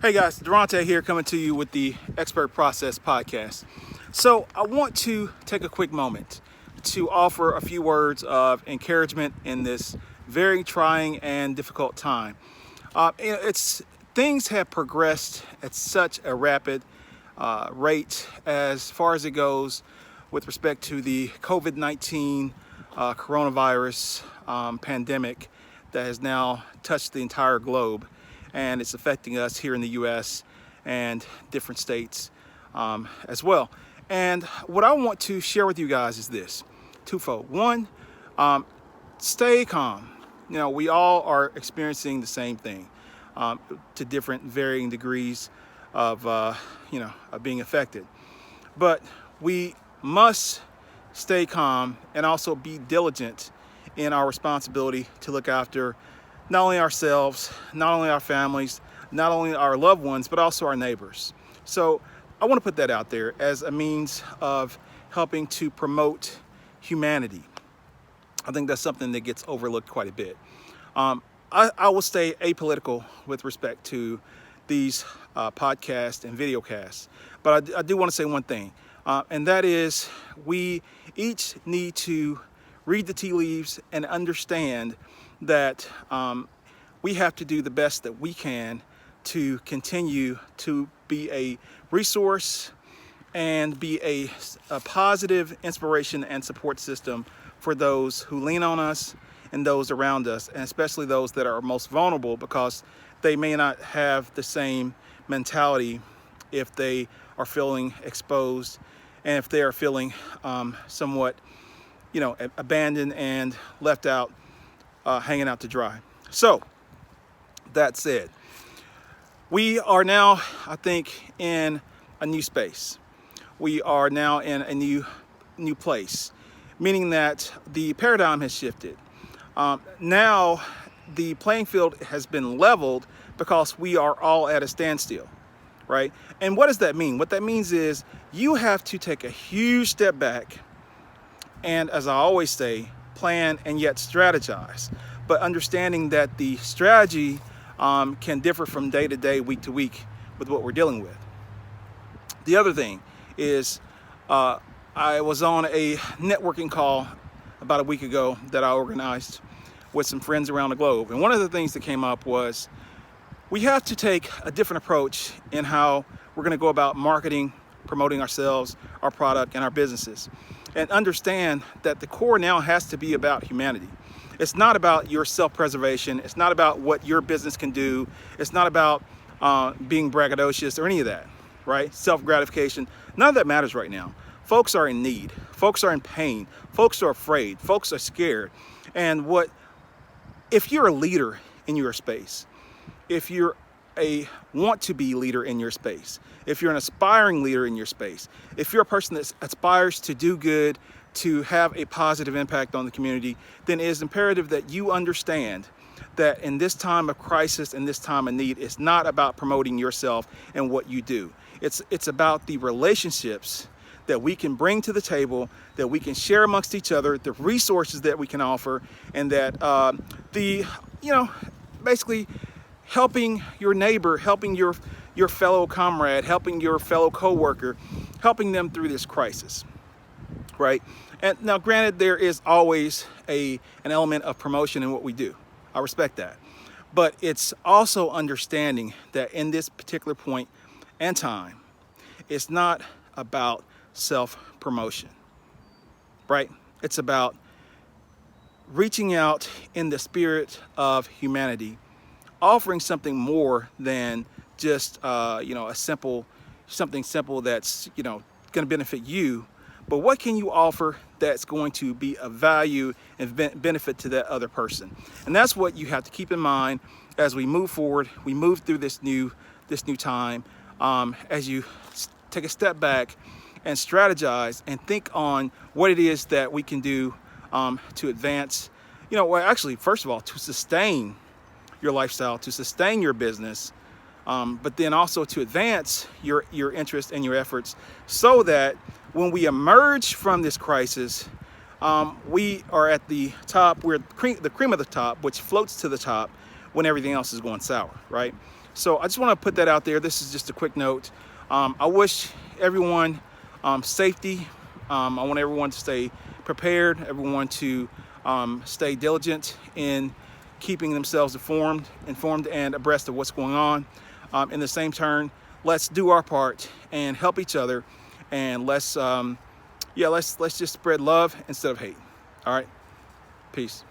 Hey guys, Durante here coming to you with the Expert Process Podcast. So I want to take a quick moment to offer a few words of encouragement in this very trying and difficult time. Things have progressed at such a rapid rate as far as it goes with respect to the COVID-19 coronavirus pandemic that has now touched the entire globe. And it's affecting us here in the U.S. and different states as well. And what I want to share with you guys is this, twofold. One, stay calm. You know, we all are experiencing the same thing to different varying degrees of being affected. But we must stay calm and also be diligent in our responsibility to look after not only ourselves, not only our families, not only our loved ones, but also our neighbors. So I want to put that out there as a means of helping to promote humanity. I think that's something that gets overlooked quite a bit. I will stay apolitical with respect to these podcasts and videocasts, but I do want to say one thing, and that is we each need to read the tea leaves and understand that we have to do the best that we can to continue to be a resource and be a positive inspiration and support system for those who lean on us and those around us, and especially those that are most vulnerable, because they may not have the same mentality if they are feeling exposed and if they are feeling somewhat, abandoned and left out, hanging out to dry. So that said, we are now, I think, in a new space. We are now in a new place, meaning that the paradigm has shifted. Now the playing field has been leveled because we are all at a standstill, right? And what does that mean? What that means is you have to take a huge step back and, as I always say, plan and yet strategize, but understanding that the strategy can differ from day to day, week to week with what we're dealing with. The other thing is I was on a networking call about a week ago that I organized with some friends around the globe. And one of the things that came up was we have to take a different approach in how we're going to go about marketing, promoting ourselves, our product, and our businesses. And understand that the core now has to be about humanity. It's not about your self-preservation. It's not about what your business can do. It's not about being braggadocious or any of that, right? Self-gratification. None of that matters right now. Folks are in need. Folks are in pain. Folks are afraid. Folks are scared. And if you're a leader in your space, if you're a want to be leader in your space, if you're an aspiring leader in your space, if you're a person that aspires to do good, to have a positive impact on the community, then it is imperative that you understand that in this time of crisis and this time of need, it's not about promoting yourself and what you do. It's about the relationships that we can bring to the table, that we can share amongst each other, the resources that we can offer, and that basically helping your neighbor, helping your fellow comrade, helping your fellow coworker, helping them through this crisis, right? And now, granted, there is always an element of promotion in what we do. I respect that. But it's also understanding that in this particular point and time, it's not about self-promotion, right? It's about reaching out in the spirit of humanity, offering something more than just something simple that's going to benefit you, but what can you offer that's going to be of value and benefit to that other person? And that's what you have to keep in mind as we move forward. We move through this new time, as you take a step back and strategize and think on what it is that we can do to advance. First of all, to sustain your lifestyle, to sustain your business, but then also to advance your interest and your efforts, so that when we emerge from this crisis, we are at the top. We're the cream of the top, which floats to the top when everything else is going sour, right? So I just want to put that out there. This is just a quick note. I wish everyone safety. I want everyone to stay prepared, everyone to stay diligent in keeping themselves informed and abreast of what's going on. In the same turn, let's do our part and help each other, and let's just spread love instead of hate. All right, peace.